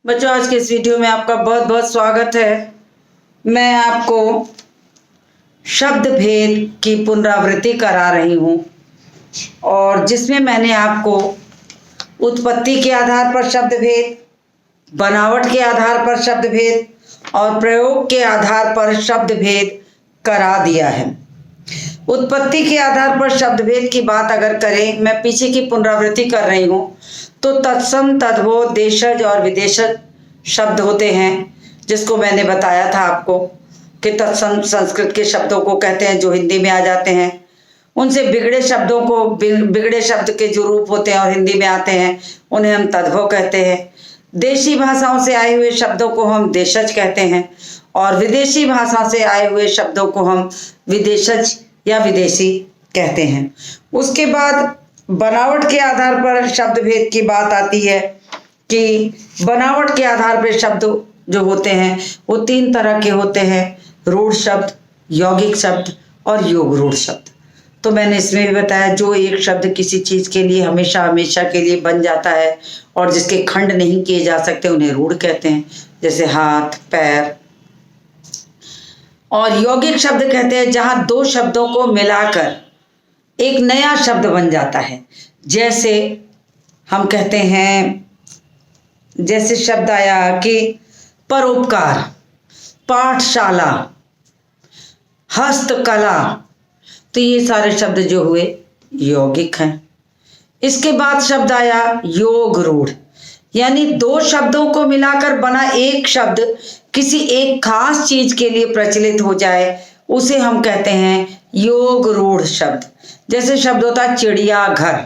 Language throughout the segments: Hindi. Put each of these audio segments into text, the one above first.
बच्चों, आज के इस वीडियो में आपका बहुत बहुत स्वागत है। मैं आपको शब्द भेद की पुनरावृत्ति करा रही हूँ और जिसमें मैंने आपको उत्पत्ति के आधार पर शब्द भेद, बनावट के आधार पर शब्द भेद और प्रयोग के आधार पर शब्द भेद करा दिया है। उत्पत्ति के आधार पर शब्द भेद की बात अगर करें, मैं पीछे की पुनरावृत्ति कर रही हूँ, तो तत्सम, तद्भव, देशज और विदेशज शब्द होते हैं, जिसको मैंने बताया था आपको कि तत्सम संस्कृत के शब्दों को कहते हैं जो हिंदी में आ जाते हैं। उनसे बिगड़े शब्दों को, बिगड़े शब्द के जो रूप होते हैं और हिंदी में आते हैं, उन्हें हम तद्भव कहते हैं। देशी भाषाओं से आए हुए शब्दों को हम देशज कहते हैं और विदेशी भाषा से आए हुए शब्दों को हम विदेशज या विदेशी कहते हैं। उसके बाद बनावट के आधार पर शब्द भेद की बात आती है कि बनावट के आधार पर शब्द जो होते हैं वो 3 तरह के होते हैं: रूढ़ शब्द, यौगिक शब्द और योग रूढ़ शब्द। तो मैंने इसमें भी बताया, जो एक शब्द किसी चीज के लिए हमेशा हमेशा के लिए बन जाता है और जिसके खंड नहीं किए जा सकते उन्हें रूढ़ कहते हैं, जैसे हाथ, पैर। और यौगिक शब्द कहते हैं जहां 2 शब्दों को मिलाकर एक नया शब्द बन जाता है। जैसे हम कहते हैं, जैसे शब्द आया कि परोपकार, पाठशाला, हस्तकला, तो ये सारे शब्द जो हुए यौगिक हैं। इसके बाद शब्द आया योग रूढ़, यानी 2 शब्दों को मिलाकर बना एक शब्द किसी एक खास चीज के लिए प्रचलित हो जाए, उसे हम कहते हैं योग रूढ़ शब्द। जैसे शब्द होता है चिड़ियाघर।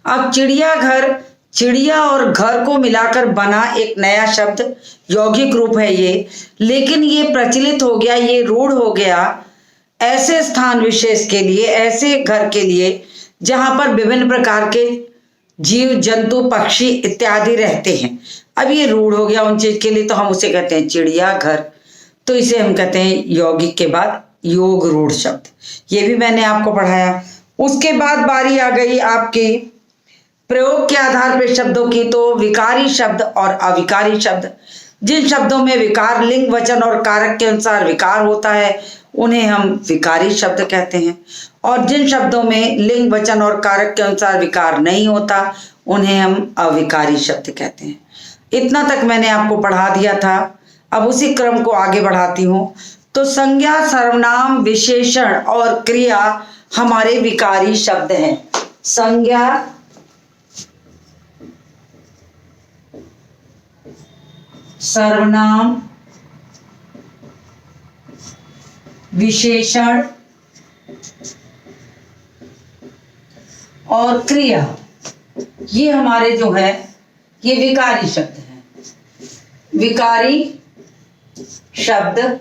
अब चिड़ियाघर, चिड़िया और घर को मिलाकर बना एक नया शब्द, यौगिक रूप है ये, लेकिन ये प्रचलित हो गया, ये रूढ़ हो गया ऐसे स्थान विशेष के लिए, ऐसे घर के लिए जहां पर विभिन्न प्रकार के जीव जंतु, पक्षी इत्यादि रहते हैं। अब ये रूढ़ हो गया उन चीज के लिए, तो हम उसे कहते हैं चिड़ियाघर। तो इसे हम कहते हैं यौगिक के बाद योग रूढ़ शब्द। ये भी मैंने आपको पढ़ाया। उसके बाद बारी आ गई आपकी प्रयोग के आधार पर शब्दों की, तो विकारी शब्द और अविकारी शब्द। जिन शब्दों में विकार, लिंग, वचन और कारक के अनुसार विकार होता है, उन्हें हम विकारी शब्द कहते हैं, और जिन शब्दों में लिंग, वचन और कारक के अनुसार विकार नहीं होता, उन्हें हम अविकारी शब्द कहते हैं। इतना तक मैंने आपको पढ़ा दिया था। अब उसी क्रम को आगे बढ़ाती हूँ। तो संज्ञा, सर्वनाम, विशेषण और क्रिया हमारे विकारी शब्द हैं। संज्ञा, सर्वनाम, विशेषण और क्रिया, ये हमारे जो है ये विकारी शब्द हैं। विकारी शब्द,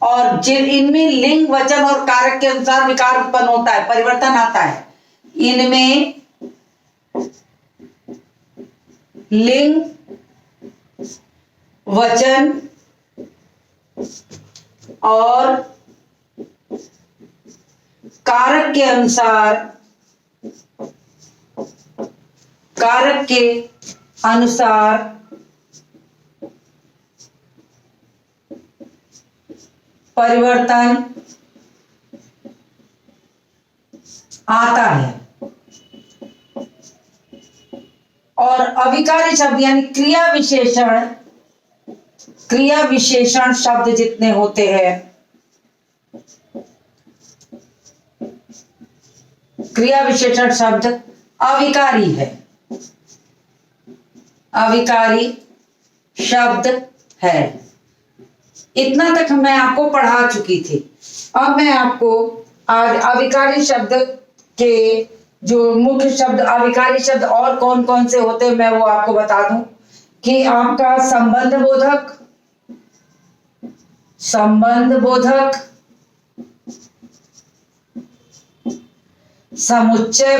और जिन इनमें लिंग, वचन और कारक के अनुसार विकार उत्पन्न होता है, परिवर्तन आता है। इनमें लिंग, वचन और कारक के अनुसार, परिवर्तन आता है। और अविकारी शब्द यानी क्रिया विशेषण शब्द जितने होते हैं, क्रिया विशेषण शब्द अविकारी है, अविकारी शब्द है। इतना तक मैं आपको पढ़ा चुकी थी। अब मैं आपको अविकारी शब्द के जो मुख्य शब्द, अविकारी शब्द और कौन कौन से होते हैं, मैं वो आपको बता दूं कि आपका संबंध बोधक, समुच्चय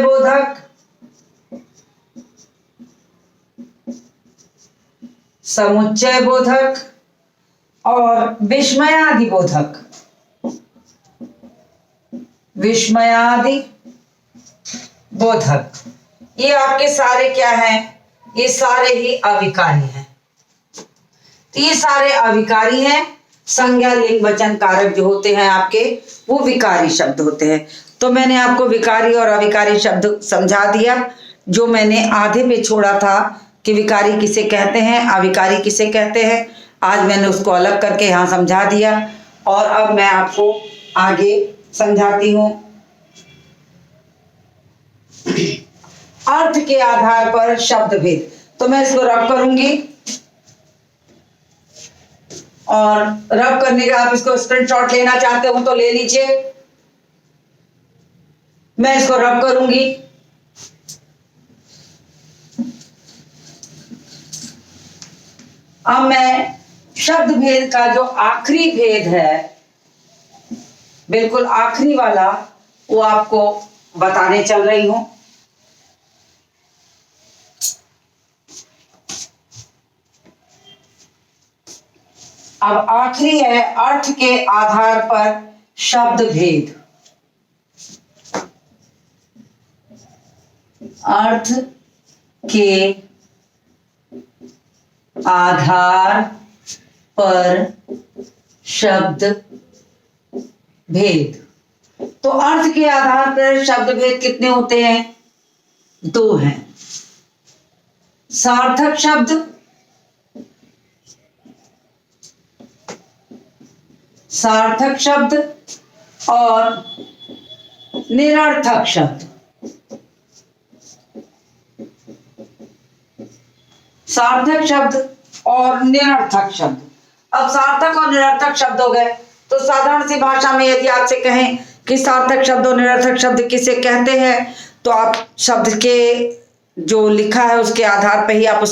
बोधक, और विस्मयादि बोधक। ये आपके सारे क्या हैं? ये सारे ही अविकारी हैं। तो ये सारे अविकारी हैं। संज्ञा लिंग वचन कारक जो होते हैं आपके, वो विकारी शब्द होते हैं। तो मैंने आपको विकारी और अविकारी शब्द समझा दिया। जो मैंने आधे पे छोड़ा था कि विकारी किसे कहते हैं, अविकारी किसे कहते हैं, आज मैंने उसको अलग करके यहाँ समझा दिया। और अब मैं आपको आगे समझाती हूँ। अर्थ के आधार पर शब्द भेद। तो मैं इसको रब करूंगी और रब करने का आप इसको स्क्रीनशॉट लेना चाहते हो तो ले लीजिए। मैं इसको रब करूंगी। अब मैं शब्द भेद का जो आखिरी भेद है, बिल्कुल आखिरी वाला, वो आपको बताने चल रही हूं। अब आखिरी है अर्थ के आधार पर शब्द भेद। अर्थ के आधार पर शब्द भेद। तो अर्थ के आधार पर शब्द भेद कितने होते हैं? 2 हैं। सार्थक शब्द, सार्थक शब्द और निरर्थक शब्द। सार्थक शब्द और निरर्थक शब्द। अब सार्थक और निरर्थक शब्द हो गए, तो साधारण सी भाषा में यदि आपसे कहें कि सार्थक शब्द और निरर्थक शब्द किसे कहते हैं, तो आप शब्द के जो लिखा है उसके आधार पर ही आप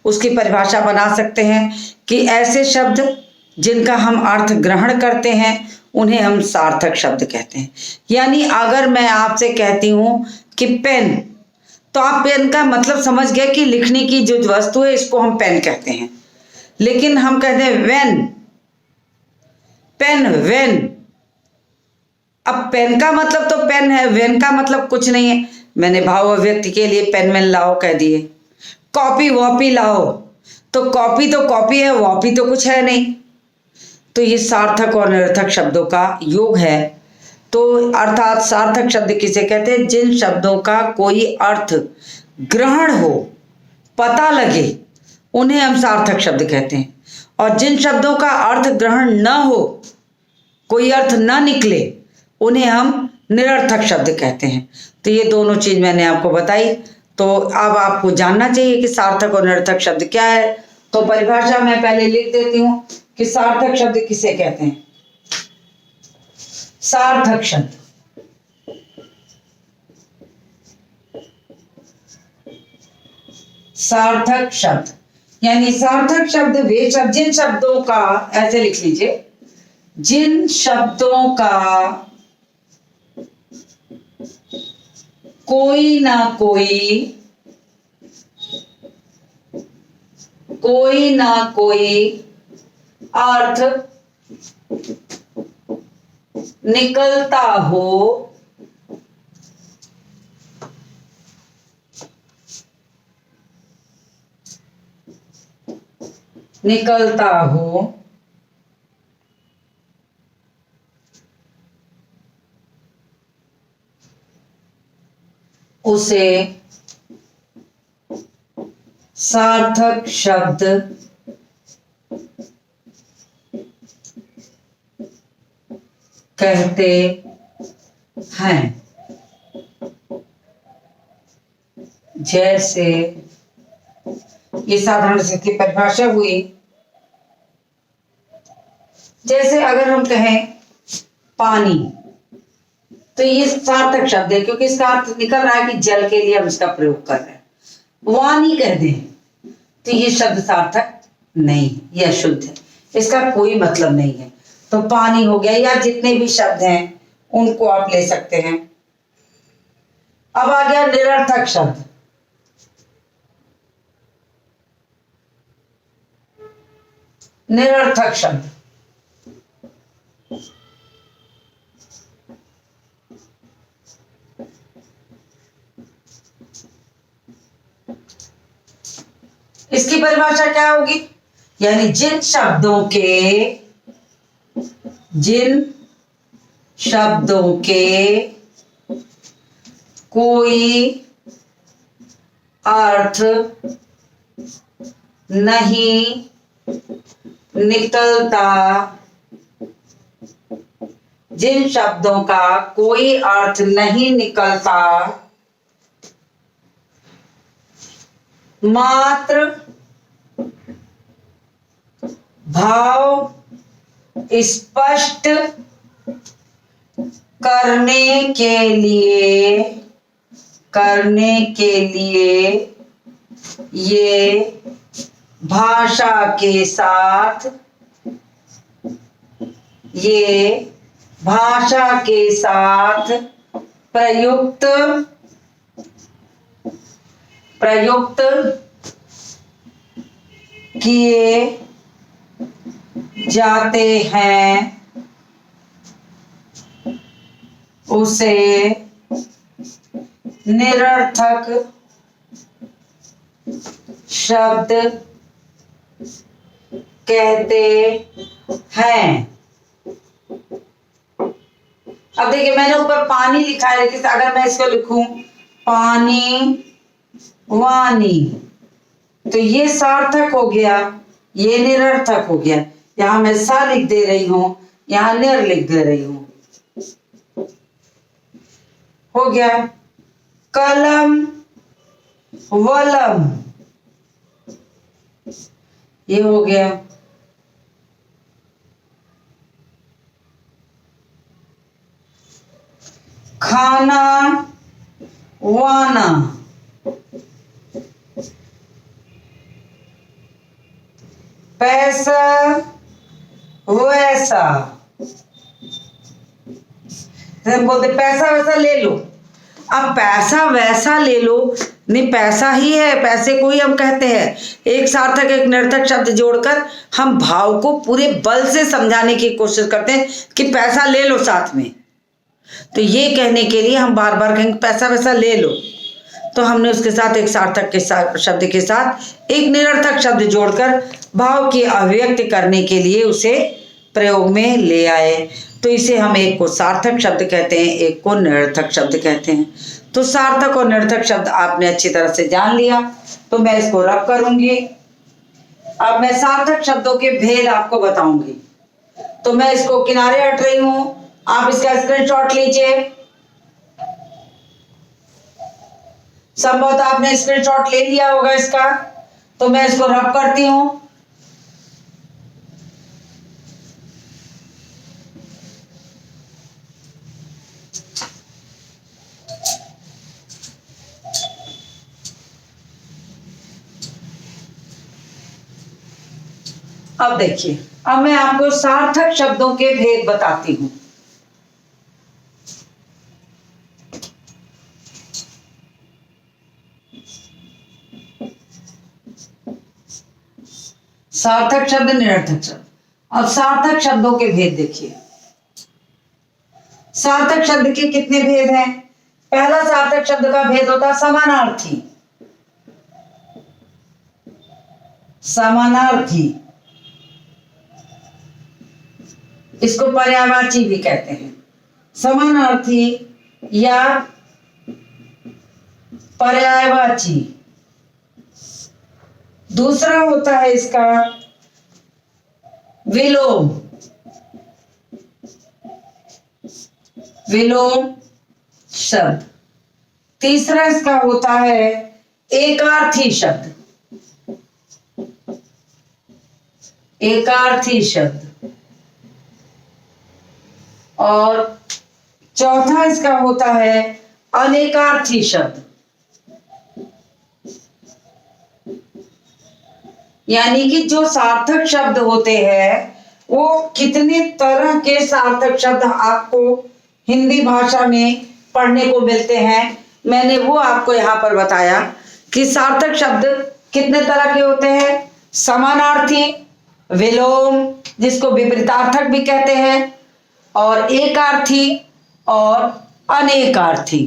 उसकी परिभाषा बना सकते हैं कि ऐसे शब्द जिनका हम अर्थ ग्रहण करते हैं उन्हें हम सार्थक शब्द कहते हैं। यानी अगर मैं आपसे कहती हूं कि पेन, तो आप पेन का मतलब समझ गए कि लिखने की जो वस्तु है इसको हम पेन कहते हैं। लेकिन हम कहते हैं वेन, पेन, वेन। अब पेन का मतलब तो पेन है, वेन का मतलब कुछ नहीं है। मैंने भाव अभिव्यक्ति के लिए पेन वेन लाओ कह दिए। कॉपी वॉपी लाओ, तो कॉपी है, वॉपी तो कुछ है नहीं। तो ये सार्थक और निरर्थक शब्दों का योग है। तो अर्थात सार्थक शब्द किसे कहते हैं? जिन शब्दों का कोई अर्थ ग्रहण हो, पता लगे, उन्हें हम सार्थक शब्द कहते हैं। और जिन शब्दों का अर्थ ग्रहण न हो, कोई अर्थ न निकले, उन्हें हम निरर्थक शब्द कहते हैं। तो ये दोनों चीज मैंने आपको बताई। तो अब आपको जानना चाहिए कि सार्थक और निरर्थक शब्द क्या है। तो परिभाषा मैं पहले लिख देती हूं कि सार्थक शब्द किसे कहते हैं। सार्थक शब्द, सार्थक शब्द यानी सार्थक शब्द वे शब्द, जिन शब्दों का, ऐसे लिख लीजिए, जिन शब्दों का कोई ना कोई अर्थ निकलता हो, उसे सार्थक शब्द कहते हैं। जैसे ये साधारण सी परिभाषा हुई। जैसे अगर हम कहें पानी, तो ये सार्थक शब्द है क्योंकि इसका अर्थ निकल रहा है कि जल के लिए हम इसका प्रयोग कर रहे हैं। वाणी कह दें तो ये शब्द सार्थक नहीं, यह शुद्ध है, इसका कोई मतलब नहीं है। तो पानी हो गया, या जितने भी शब्द हैं उनको आप ले सकते हैं। अब आ गया निरर्थक शब्द। निरर्थक शब्द इसकी परिभाषा क्या होगी? यानी जिन शब्दों के कोई अर्थ नहीं निकलता, जिन शब्दों का कोई अर्थ नहीं निकलता, मात्र भाव स्पष्ट करने के लिए ये भाषा के साथ प्रयुक्त किए जाते हैं, उसे निरर्थक शब्द कहते हैं। अब देखिए मैंने ऊपर पानी लिखा है, लेकिन अगर मैं इसको लिखूं पानी वानी, तो ये सार्थक हो गया, ये निरर्थक हो गया। यहां मैं सा लिख दे रही हूं, यहां निर लिख दे रही हूं, हो गया। कलम वलम, ये हो गया। खाना वाना, पैसा वैसा, बोलते पैसा वैसा ले लो। अब पैसा वैसा ले लो, नहीं पैसा ही है, पैसे को ही हम कहते हैं। एक सार्थक एक निरर्थक शब्द जोड़कर हम भाव को पूरे बल से समझाने की कोशिश करते हैं कि पैसा ले लो साथ में। तो ये कहने के लिए हम बार बार कहेंगे पैसा वैसा ले लो, तो हमने उसके साथ एक सार्थक के शब्द के साथ एक निरर्थक शब्द जोड़कर भाव की अभिव्यक्ति करने के लिए उसे प्रयोग में ले आए। तो इसे हम एक को सार्थक शब्द कहते हैं, एक को निरर्थक शब्द कहते हैं। तो सार्थक और निरर्थक शब्द आपने अच्छी तरह से जान लिया, तो मैं इसको रब करूंगी। अब मैं सार्थक शब्दों के भेद आपको बताऊंगी। तो मैं इसको किनारे हट रही हूं, आप इसका स्क्रीनशॉट लीजिए। संभवतः आपने स्क्रीनशॉट ले लिया होगा इसका, तो मैं इसको रब करती हूं। अब देखिए, अब मैं आपको सार्थक शब्दों के भेद बताती हूं। सार्थक शब्द निरर्थक शब्द। अब सार्थक शब्दों के भेद देखिए। सार्थक शब्द के कितने भेद हैं? पहला सार्थक शब्द का भेद होता है समानार्थी। समानार्थी, इसको पर्यायवाची भी कहते हैं। समानार्थी या पर्यायवाची। दूसरा होता है इसका विलोम। विलोम शब्द। तीसरा इसका होता है एकार्थी शब्द। एकार्थी शब्द। और चौथा इसका होता है अनेकार्थी शब्द। यानी कि जो सार्थक शब्द होते हैं वो कितने तरह के सार्थक शब्द आपको हिंदी भाषा में पढ़ने को मिलते हैं, मैंने वो आपको यहाँ पर बताया कि सार्थक शब्द कितने तरह के होते हैं। समानार्थी, विलोम जिसको विपरीतार्थक भी कहते हैं, और एकार्थी और अनेकार्थी।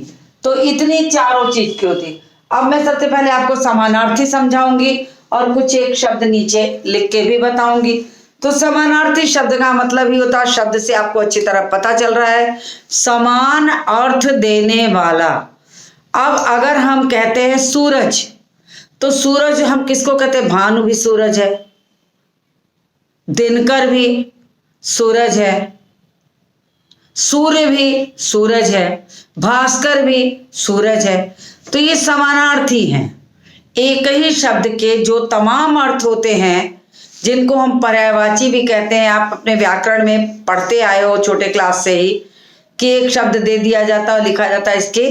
तो इतनी चारों चीज की होती। अब मैं सबसे पहले आपको समानार्थी समझाऊंगी और कुछ एक शब्द नीचे लिख के भी बताऊंगी। तो समानार्थी शब्द का मतलब ही होता है, शब्द से आपको अच्छी तरह पता चल रहा है, समान अर्थ देने वाला। अब अगर हम कहते हैं सूरज, तो सूरज हम किसको कहते हैं? भानु भी सूरज है, दिनकर भी सूरज है, सूर्य भी सूरज है, भास्कर भी सूरज है। तो ये समानार्थी हैं। एक ही शब्द के जो तमाम अर्थ होते हैं, जिनको हम पर्यायवाची भी कहते हैं, आप अपने व्याकरण में पढ़ते आए हो छोटे क्लास से ही, कि एक शब्द दे दिया जाता है और लिखा जाता है इसके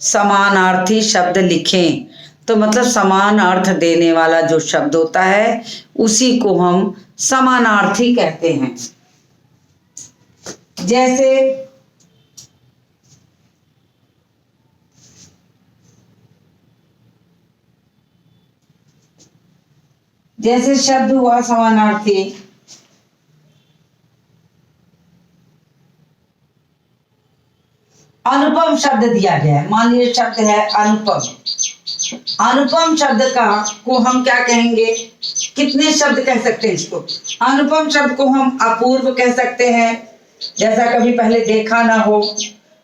समानार्थी शब्द लिखें। तो मतलब समान अर्थ देने वाला जो शब्द होता है उसी को हम समानार्थी कहते हैं। जैसे शब्द हुआ समानार्थी, अनुपम शब्द दिया गया है। मान लीजिए शब्द है अनुपम। अनुपम शब्द को हम क्या कहेंगे? कितने शब्द कह सकते हैं इसको? अनुपम शब्द को हम अपूर्व कह सकते हैं, जैसा कभी पहले देखा ना हो।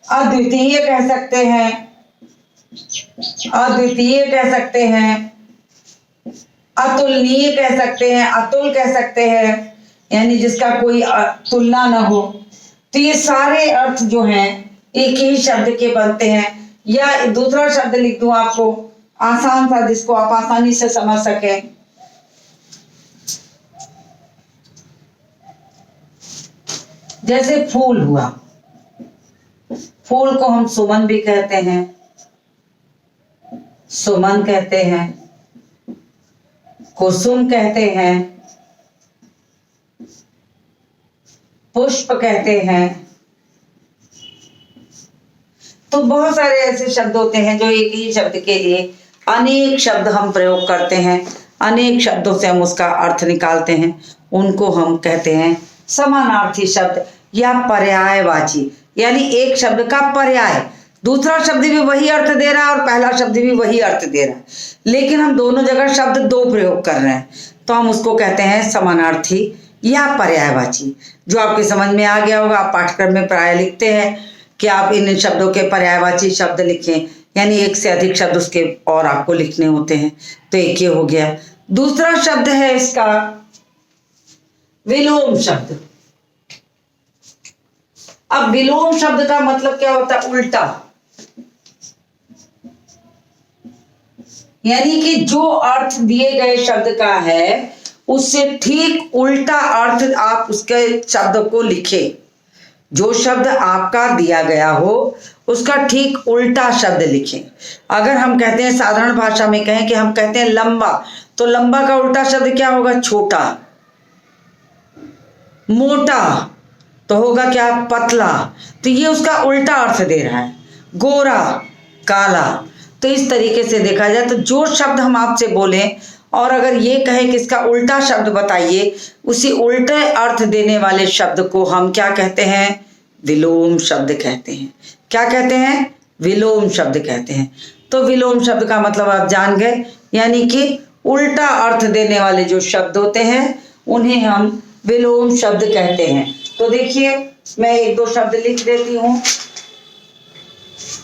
अद्वितीय कह सकते हैं, अद्वितीय कह सकते हैं, अतुलनीय कह सकते हैं, अतुल कह सकते हैं, यानी जिसका कोई तुलना ना हो। तो ये सारे अर्थ जो हैं एक ही शब्द के बनते हैं। या दूसरा शब्द लिख दूं आपको आसान सा, जिसको आप आसानी से समझ सके। जैसे फूल हुआ, फूल को हम सुमन भी कहते हैं, सुमन कहते हैं, कुसुम कहते हैं, पुष्प कहते हैं। तो बहुत सारे ऐसे शब्द होते हैं जो एक ही शब्द के लिए अनेक शब्द हम प्रयोग करते हैं, अनेक शब्दों से हम उसका अर्थ निकालते हैं, उनको हम कहते हैं समानार्थी शब्द या पर्यायवाची। यानी एक शब्द का पर्याय, दूसरा शब्द भी वही अर्थ दे रहा है और पहला शब्द भी वही अर्थ दे रहा है, लेकिन हम दोनों जगह शब्द दो प्रयोग कर रहे हैं, तो हम उसको कहते हैं समानार्थी या पर्यायवाची। जो आपके समझ में आ गया होगा, आप पाठ्यक्रम में प्राय लिखते हैं कि आप इन शब्दों के पर्यायवाची शब्द लिखें, यानी एक से अधिक शब्द उसके और आपको लिखने होते हैं। तो एक ये हो गया। दूसरा शब्द है इसका विलोम शब्द। अब विलोम शब्द का मतलब क्या होता है? उल्टा, यानी कि जो अर्थ दिए गए शब्द का है उससे ठीक उल्टा अर्थ आप उसके शब्द को लिखें। जो शब्द आपका दिया गया हो उसका ठीक उल्टा शब्द लिखें। अगर हम कहते हैं, साधारण भाषा में कहें कि हम कहते हैं लंबा, तो लंबा का उल्टा शब्द क्या होगा? छोटा। मोटा तो होगा क्या? पतला। तो ये उसका उल्टा अर्थ दे रहा है। गोरा, काला। तो इस तरीके से देखा जाए तो जो शब्द हम आपसे बोलें और अगर ये कहें कि इसका उल्टा शब्द बताइए, उसी उल्टे अर्थ देने वाले शब्द को हम क्या कहते हैं? विलोम शब्द कहते हैं। क्या कहते हैं? विलोम शब्द कहते हैं। तो विलोम शब्द का मतलब आप जान गए, यानी कि उल्टा अर्थ देने वाले जो शब्द होते हैं उन्हें हम विलोम शब्द कहते हैं। तो देखिए, मैं एक दो शब्द लिख देती हूँ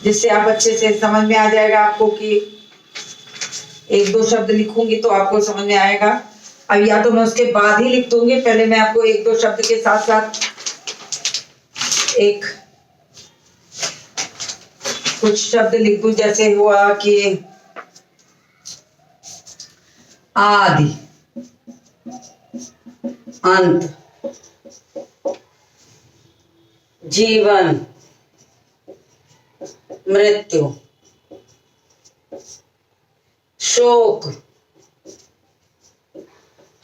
जिससे आप अच्छे से समझ में आ जाएगा आपको, कि एक दो शब्द लिखूंगी तो आपको समझ में आएगा। अब या तो मैं उसके बाद ही लिख दूंगी, पहले मैं आपको एक दो शब्द के साथ साथ एक कुछ शब्द लिख दूं। जैसे हुआ कि आदि, अंत, जीवन, मृत्यु, शोक,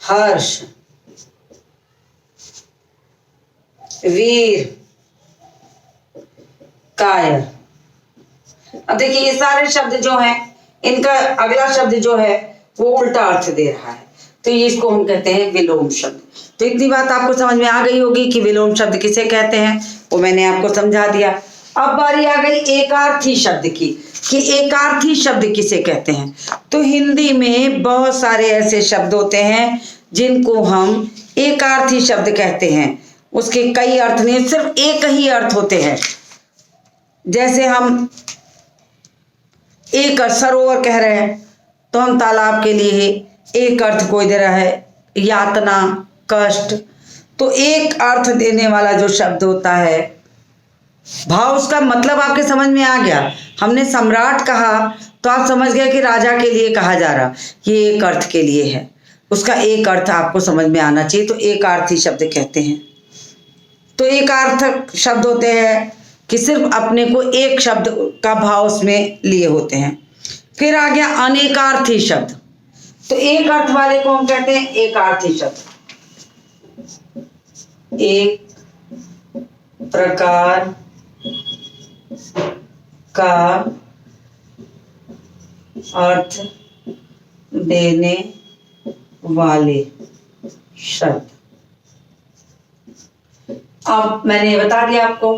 हर्ष, वीर, कायर। अब देखिए, ये सारे शब्द जो हैं, इनका अगला शब्द जो है वो उल्टा अर्थ दे रहा है, तो ये इसको हम कहते हैं विलोम शब्द। तो इतनी बात आपको समझ में आ गई होगी कि विलोम शब्द किसे कहते हैं, वो मैंने आपको समझा दिया। अब बारी आ गई एकार्थी शब्द की कि एकार्थी शब्द किसे कहते हैं। तो हिंदी में बहुत सारे ऐसे शब्द होते हैं जिनको हम एकार्थी शब्द कहते हैं। उसके कई अर्थ नहीं, सिर्फ एक ही अर्थ होते हैं। जैसे हम एक सरोवर कह रहे हैं तो हम तालाब के लिए एक अर्थ कोई दे रहा है, यातना, कष्ट। तो एक अर्थ देने वाला जो शब्द होता है, भाव उसका मतलब आपके समझ में आ गया। हमने सम्राट कहा तो आप समझ गए कि राजा के लिए कहा जा रहा, ये एक अर्थ के लिए है, उसका एक अर्थ आपको समझ में आना चाहिए, तो एक अर्थी शब्द कहते हैं। तो एक अर्थ शब्द होते हैं कि सिर्फ अपने को एक शब्द का भाव उसमें लिए होते हैं। फिर आ गया अनेकार्थी शब्द। तो एक अर्थ वाले को हम कहते हैं एकार्थी शब्द। एक प्रकार का अर्थ देने वाले शब्द। अब मैंने बता दिया आपको।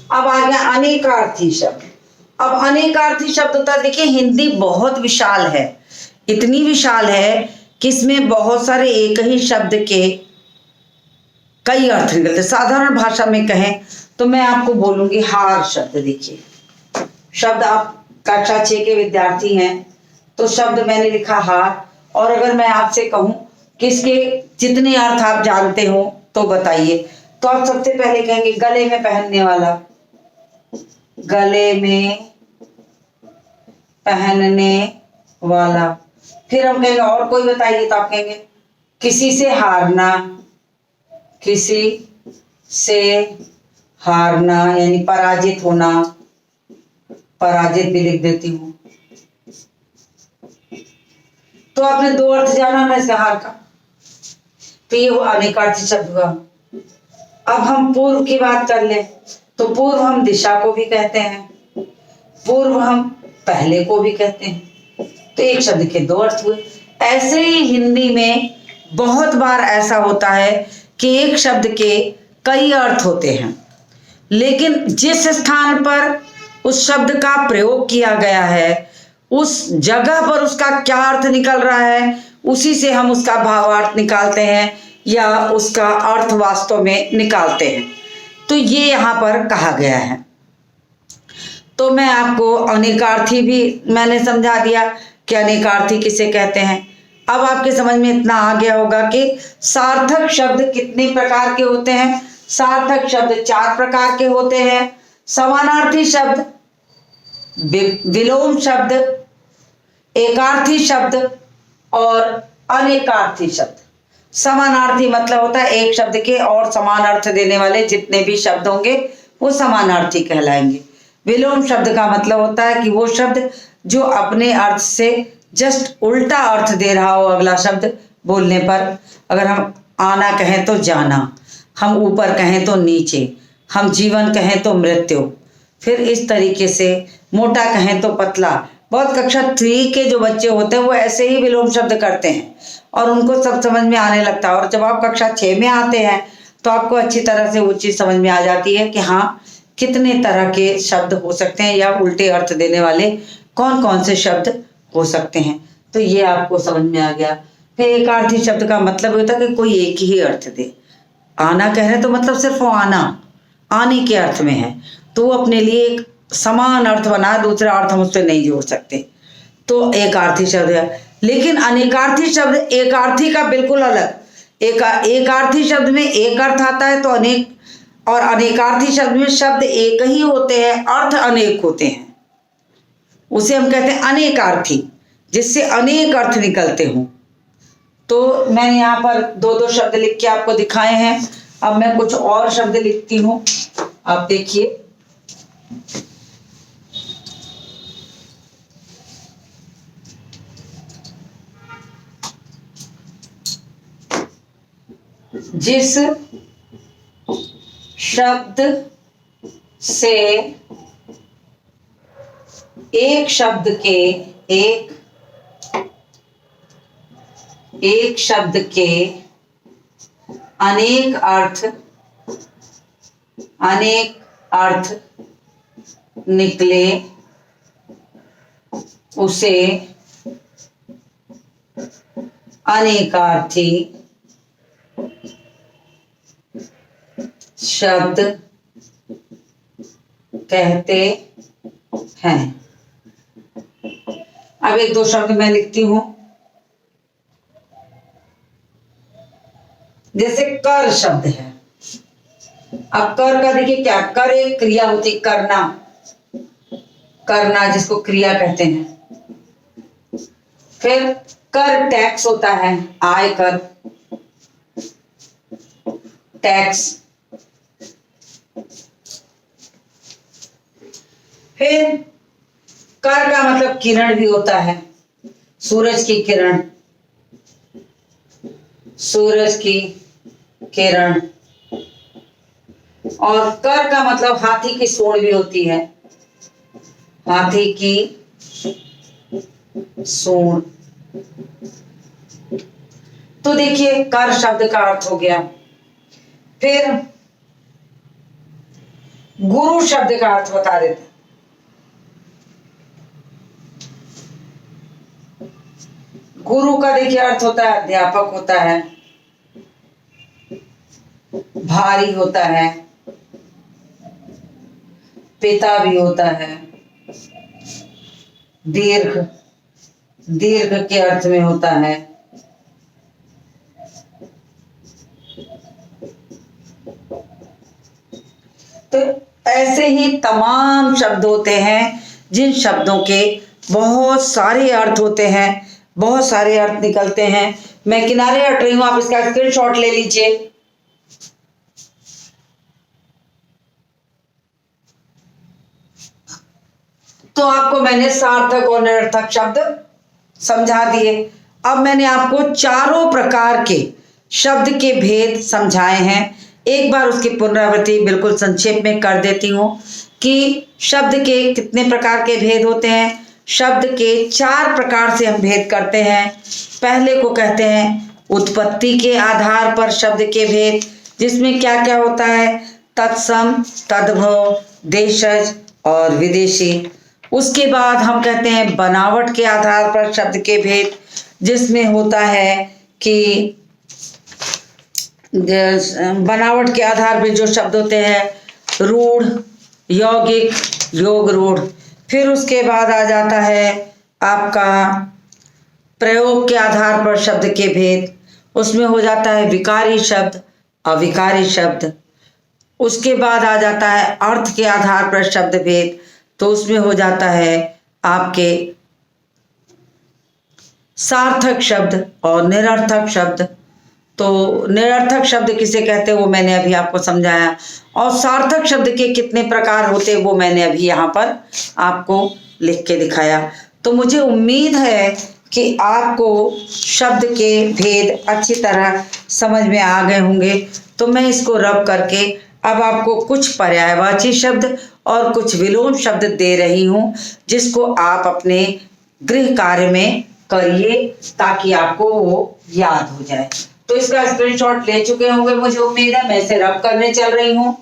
अब आ गया अनेकार्थी शब्द। अब अनेकार्थी शब्द होता है, देखिए हिंदी बहुत विशाल है, इतनी विशाल है कि इसमें बहुत सारे एक ही शब्द के कई अर्थ निकलते। साधारण भाषा में कहें तो मैं आपको बोलूंगी हार शब्द। देखिए शब्द, आप कक्षा 6 के विद्यार्थी हैं तो शब्द मैंने लिखा हार, और अगर मैं आपसे कहूं कि इसके जितने अर्थ आप जानते हो तो बताइए, तो आप सबसे पहले कहेंगे गले में पहनने वाला, गले में पहनने वाला। फिर हम कहेंगे और कोई बताइए, तो आप कहेंगे किसी से हारना, किसी से हारना यानी पराजित होना, पराजित भी लिख देती हूं। तो आपने दो अर्थ जाना ना इसका हार का, तो ये अनेकार्थी शब्द हुआ। अब हम पूर्व की बात कर लें तो पूर्व हम दिशा को भी कहते हैं, पूर्व हम पहले को भी कहते हैं। तो एक शब्द के दो अर्थ हुए। ऐसे ही हिंदी में बहुत बार ऐसा होता है कि एक शब्द के कई अर्थ होते हैं, लेकिन जिस स्थान पर उस शब्द का प्रयोग किया गया है उस जगह पर उसका क्या अर्थ निकल रहा है, उसी से हम उसका भावार्थ निकालते हैं या उसका अर्थ वास्तव में निकालते हैं। तो ये यहाँ पर कहा गया है। तो मैं आपको अनेकार्थी भी मैंने समझा दिया कि अनेकार्थी किसे कहते हैं। अब आपके समझ में इतना आ गया होगा कि सार्थक शब्द कितने प्रकार के होते हैं। सार्थक शब्द 4 प्रकार के होते हैं। समानार्थी शब्द, विलोम शब्द, एकार्थी शब्द और अनेकार्थी शब्द। समानार्थी मतलब होता है एक शब्द के और समान अर्थ देने वाले जितने भी शब्द होंगे वो समानार्थी कहलाएंगे। विलोम शब्द का मतलब होता है कि वो शब्द जो अपने अर्थ से जस्ट उल्टा अर्थ दे रहा हो अगला शब्द बोलने पर। अगर हम आना कहें तो जाना, हम ऊपर कहें तो नीचे, हम जीवन कहें तो मृत्यु, फिर इस तरीके से मोटा कहें तो पतला। बहुत कक्षा 3 के जो बच्चे होते हैं वो ऐसे ही विलोम शब्द करते हैं और उनको सब समझ में आने लगता है। और जब आप कक्षा 6 में आते हैं तो आपको अच्छी तरह से वो चीज़ समझ में आ जाती है कि हाँ कितने तरह के शब्द हो सकते हैं या उल्टे अर्थ देने वाले कौन कौन से शब्द हो सकते हैं। तो ये आपको समझ में आ गया। फिर एकार्थी शब्द का मतलब होता है कि कोई एक ही अर्थ दे। आना कह रहे तो मतलब सिर्फ वो आना, आने के अर्थ में है, तो वो अपने लिए एक समान अर्थ बना, दूसरा अर्थ हम उससे नहीं जोड़ सकते, तो एकार्थी शब्द है। लेकिन अनेकार्थी शब्द एकार्थी का बिल्कुल अलग। एकार्थी शब्द में एक अर्थ आता है तो अनेक, और अनेकार्थी शब्द में शब्द एक ही होते हैं, अर्थ अनेक होते हैं, उसे हम कहते हैं अनेकार्थी, जिससे अनेक अर्थ निकलते हों। तो मैंने यहाँ पर 2-2 शब्द लिख के आपको दिखाए हैं। अब मैं कुछ और शब्द लिखती हूँ, आप देखिए। जिस शब्द से एक शब्द के अनेक अर्थ निकले उसे अनेकार्थी शब्द कहते हैं। अब एक दो शब्द मैं लिखती हूं, जैसे कर शब्द है। अब कर का देखिए क्या, कर एक क्रिया होती, करना, करना जिसको क्रिया कहते हैं। फिर कर टैक्स होता है, आय कर, टैक्स। फिर कर का मतलब किरण भी होता है, सूरज की किरण, सूरज की किरण। और कर का मतलब हाथी की सूंड भी होती है, हाथी की सूंड। तो देखिए कर शब्द का अर्थ हो गया। फिर गुरु शब्द का अर्थ बता देते हैं। गुरु का देखिए अर्थ होता है अध्यापक होता है, भारी होता है, पिता भी होता है, दीर्घ, दीर्घ के अर्थ में होता है। तो ऐसे ही तमाम शब्द होते हैं जिन शब्दों के बहुत सारे अर्थ होते हैं, बहुत सारे अर्थ निकलते हैं। मैं किनारे हट रही हूं, आप इसका स्क्रीनशॉट ले लीजिए। तो आपको मैंने सार्थक और निरर्थक शब्द समझा दिए। अब मैंने आपको चारों प्रकार के शब्द के भेद समझाए हैं। एक बार उसकी पुनरावृत्ति बिल्कुल संक्षेप में कर देती हूं कि शब्द के कितने प्रकार के भेद होते हैं। शब्द के 4 प्रकार से हम भेद करते हैं। पहले को कहते हैं उत्पत्ति के आधार पर शब्द के भेद, जिसमें क्या क्या होता है, तत्सम, तद्भव, देशज और विदेशी। उसके बाद हम कहते हैं बनावट के आधार पर शब्द के भेद, जिसमें होता है कि बनावट के आधार पर जो शब्द होते हैं रूढ़, यौगिक, योग रूढ़। फिर उसके बाद आ जाता है आपका प्रयोग के आधार पर शब्द के भेद, उसमें हो जाता है विकारी शब्द, अविकारी शब्द। उसके बाद आ जाता है अर्थ के आधार पर शब्द भेद, तो उसमें हो जाता है आपके सार्थक शब्द और निरर्थक शब्द। तो निरर्थक शब्द किसे कहते हैं वो मैंने अभी आपको समझाया, और सार्थक शब्द के कितने प्रकार होते हैं वो मैंने अभी यहाँ पर आपको लिख के दिखाया। तो मुझे उम्मीद है कि आपको शब्द के भेद अच्छी तरह समझ में आ गए होंगे। तो मैं इसको रब करके अब आपको कुछ पर्यायवाची शब्द और कुछ विलोम शब्द दे रही हूँ, जिसको आप अपने गृह कार्य में करिए ताकि आपको वो याद हो जाए। तो इसका स्क्रीनशॉट ले चुके होंगे मुझे उम्मीद है। मैं इसे रब करने चल रही हूँ।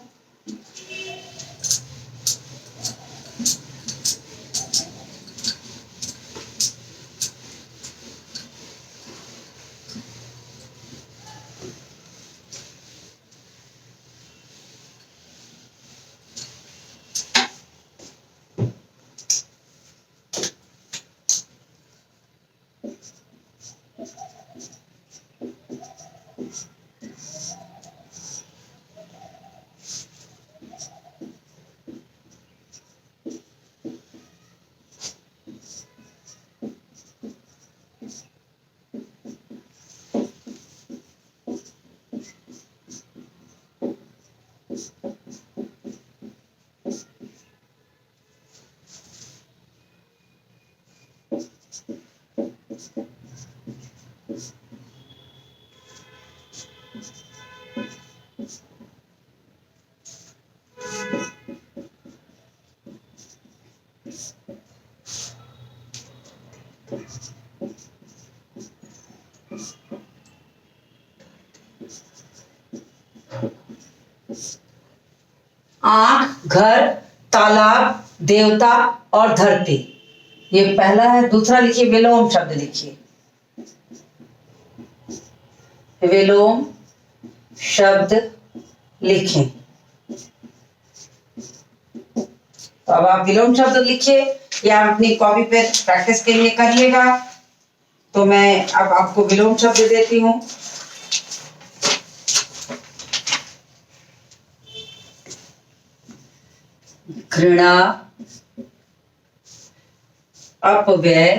आंख, घर, तालाब, देवता और धरती। ये पहला है। दूसरा लिखिए, विलोम शब्द लिखिए। विलोम शब्द लिखें। तो अब आप विलोम शब्द लिखिए या अपनी कॉपी पे प्रैक्टिस के लिए करिएगा। तो मैं अब आपको विलोम शब्द देती हूं। घृणा, अपव्यय,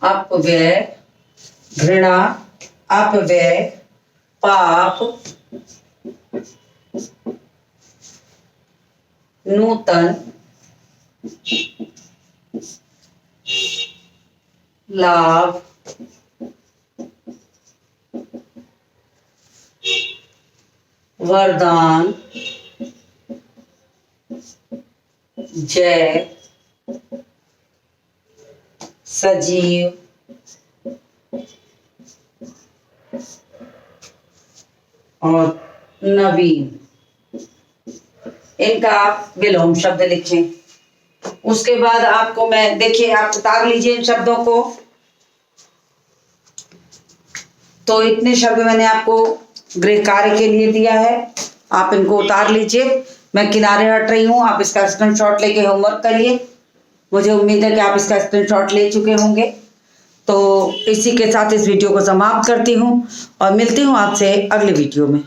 अपव्यय, घृणा, अपव्यय, पाप, नूतन, लाभ, वरदान, जय, सजीव, और नवीन, इनका आप विलोम शब्द लिखें। उसके बाद आपको मैं, देखिए आप उतार लीजिए इन शब्दों को। तो इतने शब्द मैंने आपको गृह कार्य के लिए दिया है, आप इनको उतार लीजिए। मैं किनारे हट रही हूँ, आप इसका स्क्रीनशॉट लेके होमवर्क करिए। मुझे उम्मीद है कि आप इसका स्क्रीनशॉट ले चुके होंगे। तो इसी के साथ इस वीडियो को समाप्त करती हूँ और मिलती हूँ आपसे अगले वीडियो में।